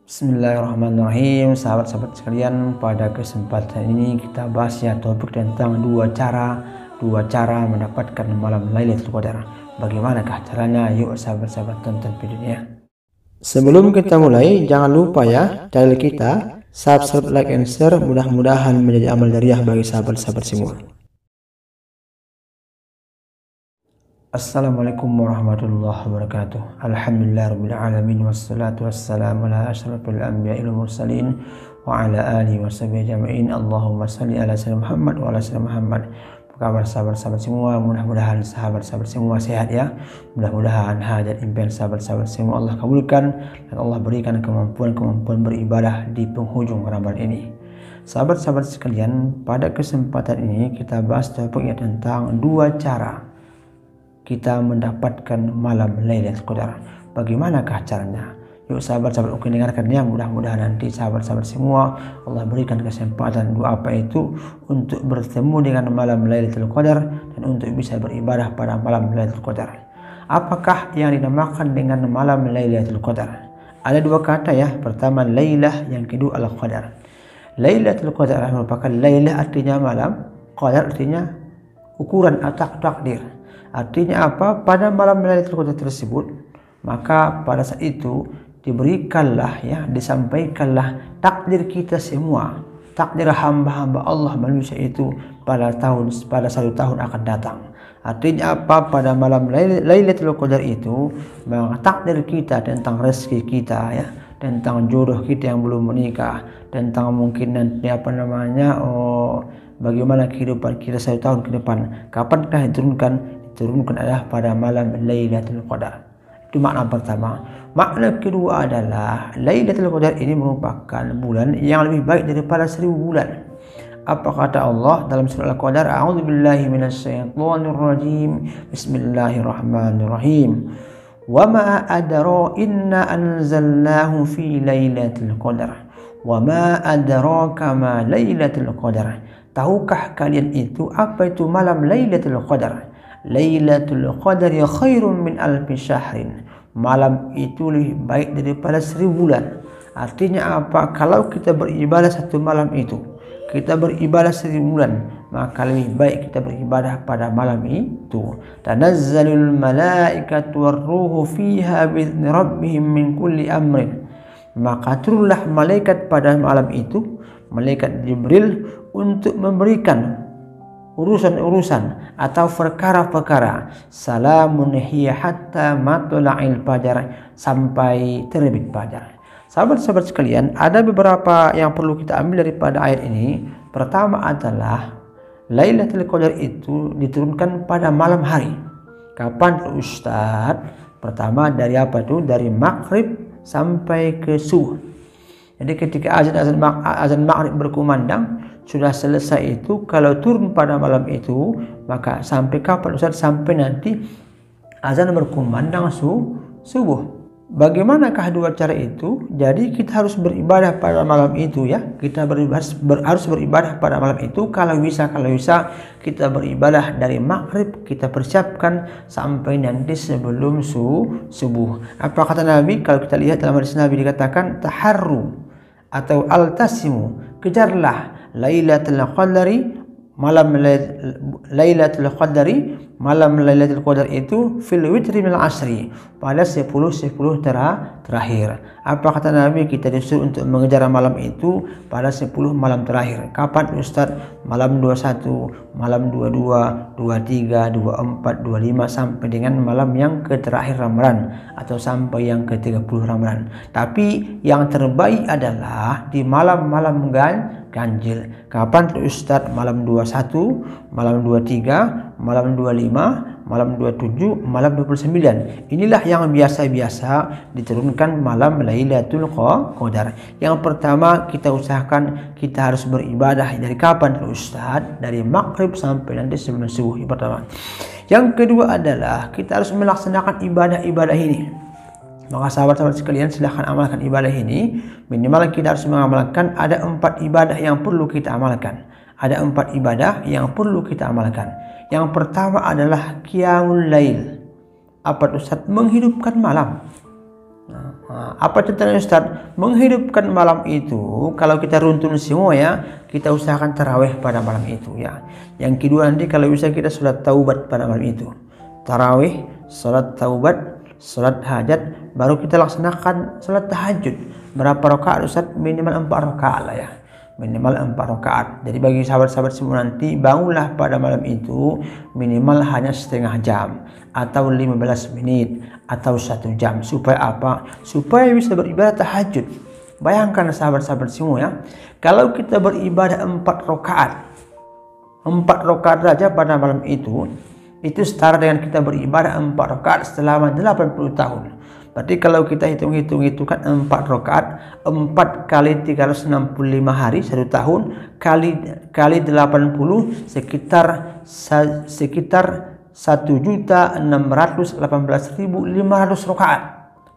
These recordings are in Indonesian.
Bismillahirrahmanirrahim. Sahabat-sahabat sekalian, pada kesempatan ini kita bahas topik tentang dua cara mendapatkan malam Lailatul Qadar. Bagaimanakah caranya? Yuk sahabat-sahabat tonton videonya. Sebelum kita mulai, jangan lupa ya channel kita subscribe, like, and share. Mudah-mudahan menjadi amal jariah bagi sahabat-sahabat semua. Assalamualaikum warahmatullahi wabarakatuh. Alhamdulillahirrabbilalamin. Wassalatu wassalamu ala ashrafil anbiya'i wal mursalin wa ala alihi wa sahbihi ajma'in. Allahumma salli ala sayyidina Muhammad wa ala sayyidina Muhammad. Apa kabar sahabat-sahabat semua? Mudah-mudahan sahabat-sahabat semua sehat ya. Mudah-mudahan hajat impian sahabat-sahabat semua Allah kabulkan dan Allah berikan kemampuan beribadah di penghujung Ramadan ini. Sahabat-sahabat sekalian, pada kesempatan ini kita bahas topiknya tentang dua cara kita mendapatkan malam Lailatul Qadar. Bagaimanakah caranya? Yuk sahabat-sahabat oke dengarkan ya. Mudah-mudahan nanti sahabat-sahabat semua Allah berikan kesempatan apa itu untuk bertemu dengan malam Lailatul Qadar dan untuk bisa beribadah pada malam Lailatul Qadar. Apakah yang dinamakan dengan malam Lailatul Qadar? Ada dua kata ya. Pertama Lailah, yang kedua Al-Qadar. Lailatul Qadar merupakan Lailah artinya malam, Qadar artinya ukuran atau takdir. Artinya apa? Pada malam Lailatul Qadar tersebut, maka pada saat itu diberikanlah ya, disampaikanlah takdir kita semua, takdir hamba-hamba Allah manusia itu pada satu tahun akan datang. Artinya apa? Pada malam Lailatul Qadar itu, maka takdir kita tentang rezeki kita ya, tentang jodoh kita yang belum menikah, tentang mungkin nanti bagaimana kehidupan kita satu tahun ke depan, kapankah diturunkan adalah pada malam Lailatul Qadar. Itu makna pertama. Makna kedua adalah Lailatul Qadar ini merupakan bulan yang lebih baik daripada 1000 bulan. Apa kata Allah dalam surah Al-Qadar? A'udzubillahi minasyaitonirrajim. Bismillahirrahmanirrahim. Wa ma adra inna anzalnahu fi Lailatul Qadar. Wa ma adraka ma Lailatul Qadar. Tahukah kalian itu apa itu malam Lailatul Qadar? Lailatul Qadari khairun min alfi syahrin. Malam itu lebih baik daripada 1000 bulan. Artinya apa? Kalau kita beribadah satu malam itu, kita beribadah 1000 bulan, maka lebih baik kita beribadah pada malam itu. Tanazzalul malaikatu warruhu fiha bi'izni rabbihim min kulli amrin. Maka turunlah malaikat pada malam itu, malaikat Jibril, untuk memberikan urusan-urusan atau perkara-perkara. Salamun hiya hatta matla'il fajar, sampai terbit fajar. Sahabat-sahabat sekalian, ada beberapa yang perlu kita ambil daripada ayat ini. Pertama adalah Lailatul Qadar itu diturunkan pada malam hari. Kapan Ustaz? Pertama dari apa itu? Dari maghrib sampai ke subuh. Jadi ketika azan maghrib berkumandang, sudah selesai itu, kalau turun pada malam itu, maka sampai kapan Ustaz? Sampai nanti azan berkumandang subuh. Bagaimanakah dua cara itu? Jadi kita harus beribadah pada malam itu ya. Kita harus beribadah pada malam itu. Kalau bisa kita beribadah dari maghrib, kita persiapkan sampai nanti sebelum subuh. Apa kata Nabi? Kalau kita lihat dalam hadis Nabi dikatakan taharru atau altasimu, kejarlah Lailatul Qadari, malam Lailatul Qadari, malam Lailatul Qadar itu fil witri minal asri, pada 10 terakhir. Apa kata Nabi? Kita disuruh untuk mengejar malam itu pada 10 malam terakhir. Kapan Ustaz? Malam 21, malam 22, 23, 24, 25 sampai dengan malam yang ke terakhir Ramadan atau sampai yang ke 30 Ramadan. Tapi yang terbaik adalah di malam-malam ganjil. Kapan Ustaz? Malam 21, malam 23, malam 25, malam 27, malam 29. Inilah yang biasa-biasa diturunkan malam Lailatul Qadar. Yang pertama, kita usahakan kita harus beribadah dari kapan Ustaz? Dari maghrib sampai nanti sebelum subuh. Yang pertama. Yang kedua adalah kita harus melaksanakan ibadah-ibadah ini. Maka sahabat-sahabat sekalian, silahkan amalkan ibadah ini. Minimal kita harus mengamalkan ada 4 ibadah yang perlu kita amalkan. Ada 4 ibadah yang perlu kita amalkan. Yang pertama adalah qiyamul lail. Apa Ustaz? Menghidupkan malam. Nah, Apa contohnya Ustaz? Menghidupkan malam itu, kalau kita runtun semua ya, kita usahakan tarawih pada malam itu ya. Yang kedua nanti kalau bisa kita sholat taubat pada malam itu. Tarawih, sholat taubat, sholat hajat, baru kita laksanakan sholat tahajud. Berapa rakaat Ustaz? Minimal 4 rakaat lah ya. Minimal 4 rakaat. Jadi bagi sahabat-sahabat semua nanti, bangunlah pada malam itu minimal hanya setengah jam atau 15 menit atau 1 jam. Supaya apa? Supaya bisa beribadah tahajud. Bayangkan sahabat-sahabat semua ya, kalau kita beribadah 4 rakaat, 4 rakaat saja pada malam itu setara dengan kita beribadah 4 rakaat selama 80 tahun. Berarti kalau kita hitung-hitung itu kan 4 rakaat, 4 kali 365 hari 1 tahun kali 80 sekitar 1.618.500 rakaat.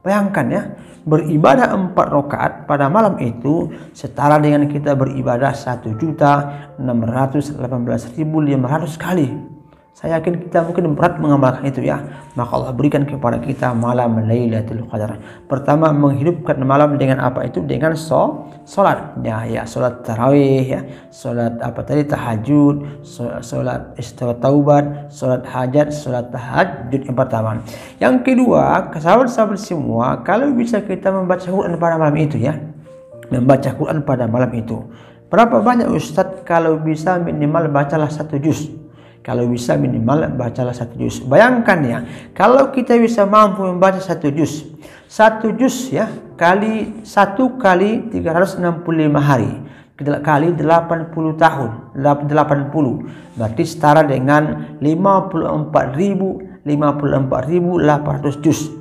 Bayangkan ya, beribadah 4 rakaat pada malam itu setara dengan kita beribadah 1.618.500 kali. Saya yakin kita mungkin berat mengamalkan itu ya. Maka Allah berikan kepada kita malam Lailatul Qadar. Pertama, menghidupkan malam dengan apa itu? Dengan sholat ya, sholat tarawih ya, sholat tahajud, sholat taubat, sholat hajat, sholat tahajud yang pertama. Yang kedua, sahabat-sahabat semua, kalau bisa kita membaca Quran pada malam itu ya, membaca Quran pada malam itu. Berapa banyak Ustadz? Kalau bisa minimal bacalah 1 juz. Kalau bisa minimal bacalah 1 juz. Bayangkan ya, kalau kita bisa mampu membaca 1 juz, 1 juz ya, kali 1 kali 365 hari, kali 80 tahun, 80, berarti setara dengan 54.800 juz.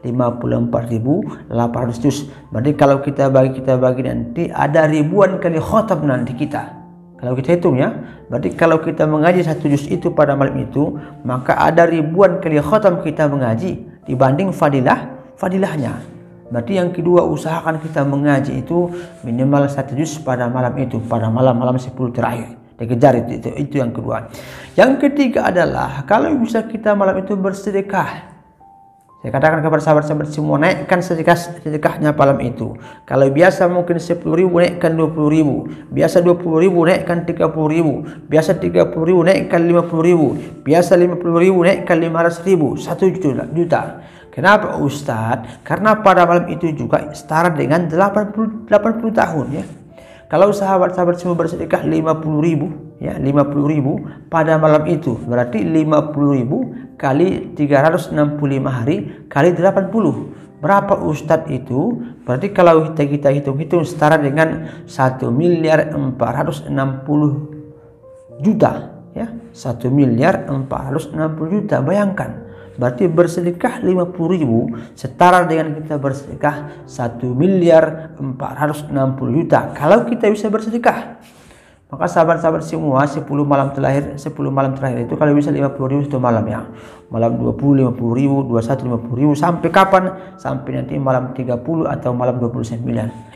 54.800 juz. Berarti kalau kita bagi nanti ada ribuan kali khatam nanti kita. Kalau kita hitung ya, berarti kalau kita mengaji 1 juz itu pada malam itu, maka ada ribuan kali khatam kita mengaji dibanding fadilahnya. Berarti yang kedua, usahakan kita mengaji itu minimal 1 juz pada malam itu, pada malam 10 terakhir. Dikejar itu yang kedua. Yang ketiga adalah kalau bisa kita malam itu bersedekah. Saya katakan kepada sahabat-sahabat semua, naikkan sedekahnya malam itu. Kalau biasa mungkin 10.000, naikkan 20.000. Biasa 20.000, naikkan 30.000. Biasa 30.000, naikkan 50.000. Biasa 50.000, naikkan 500.000. 1 juta. Kenapa Ustadz? Karena pada malam itu juga setara dengan 80 tahun ya. Kalau sahabat-sahabat semua bersedekah 50.000 ya, 50.000 pada malam itu, berarti 50.000 kali 365 hari kali 80. Berapa Ustadz itu? Berarti kalau kita hitung-hitung setara dengan 1.460.000.000 ya. 1.460.000.000. Bayangkan. Berarti bersedekah 50.000 setara dengan kita bersedekah 1.460.000.000 kalau kita bisa bersedekah. Maka sahabat-sahabat semua, 10 malam terakhir itu kalau bisa 50.000 itu malam ya. Malam 20 50.000, 21 50.000, sampai kapan? Sampai nanti malam 30 atau malam 29.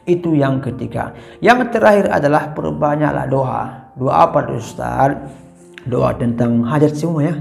Itu yang ketiga. Yang terakhir adalah perbanyaklah doa. Doa apa Ustaz? Doa tentang hajat semua ya.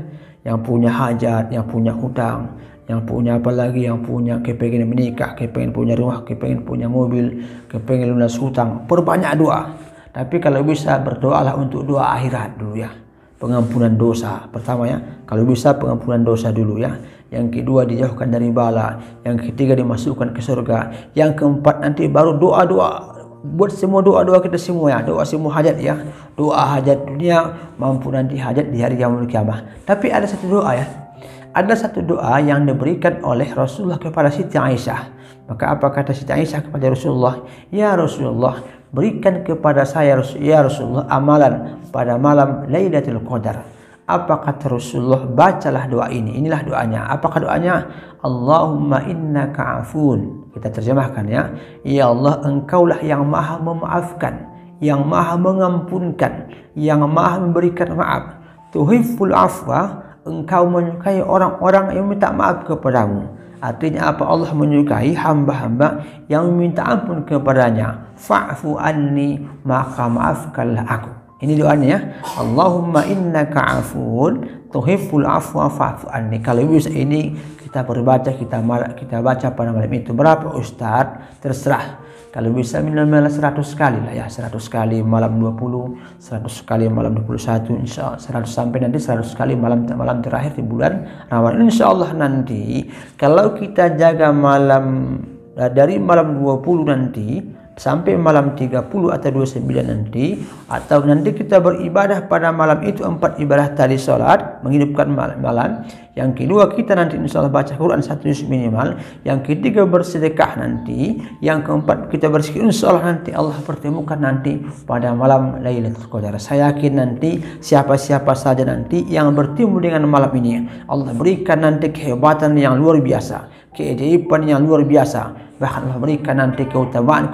Yang punya hajat, yang punya hutang, yang punya apa lagi, yang punya kepengen menikah, kepengen punya rumah, kepengen punya mobil, kepengen lunas hutang, perbanyak doa. Tapi kalau bisa berdoalah untuk doa akhirat dulu ya, pengampunan dosa pertama ya. Kalau bisa pengampunan dosa dulu ya. Yang kedua dijauhkan dari bala, yang ketiga dimasukkan ke surga, yang keempat nanti baru doa-doa. Buat semua doa-doa kita semua ya, doa semua hajat ya, doa hajat dunia mampu nanti hajat di hari yaumul kiamah. Tapi ada satu doa ya, ada satu doa yang diberikan oleh Rasulullah kepada Siti Aisyah. Maka apa kata Siti Aisyah kepada Rasulullah? Ya Rasulullah, berikan kepada saya ya Rasulullah amalan pada malam Lailatul Qadar. Apa kata Rasulullah? Bacalah doa ini. Inilah doanya. Apakah doanya? Allahumma innaka afun. Kita terjemahkan ya. Ya Allah, engkaulah yang maha memaafkan, yang maha mengampunkan, yang maha memberikan maaf. Tuhibbul afwa, engkau menyukai orang-orang yang minta maaf kepadamu. Artinya apa? Allah menyukai hamba-hamba yang minta ampun kepadanya. Fa'fu anni, maka maafkanlah aku. Ini doanya ya. Allahumma innaka afuun tuhibbul afwa fa'fu anni. Kalau bisa ini kita berbaca, kita baca pada malam itu. Berapa Ustaz? Terserah. Kalau bisa minimal 100 kali lah ya. 100 kali malam 20, 100 kali malam 21, insya Allah 100 sampai nanti 100 kali malam terakhir di bulan Ramadan. Insya Allah nanti kalau kita jaga malam dari malam 20 nanti sampai malam 30 atau 29 nanti, atau nanti kita beribadah pada malam itu 4 ibadah tadi, sholat menghidupkan malam, yang kedua kita nanti insya Allah baca Quran 1 juz minimal, yang ketiga bersedekah nanti, yang keempat kita berzikir, insya Allah nanti Allah pertemukan nanti pada malam Lailatul Qadar. Saya yakin nanti siapa-siapa saja nanti yang bertemu dengan malam ini, Allah berikan nanti kehebatan yang luar biasa, keajaiban yang luar biasa, bahkan Allah berikan nanti keutamaan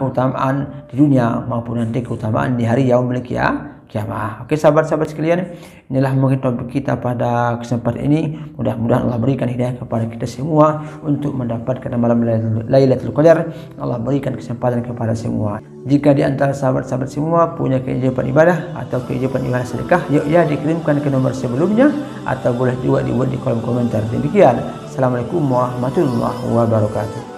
di dunia maupun nanti keutamaan di hari yaumul kiamah. Oke sahabat-sahabat sekalian, inilah mungkin topik kita pada kesempatan ini. Mudah-mudahan Allah berikan hidayah kepada kita semua untuk mendapatkan malam Lailatul Qadar. Allah berikan kesempatan kepada semua. Jika di antara sahabat-sahabat semua punya keajaiban ibadah atau keajaiban ibadah sedekah, yuk ya dikirimkan ke nomor sebelumnya atau boleh juga dibuat di kolom komentar. Demikian. Assalamualaikum warahmatullahi wabarakatuh.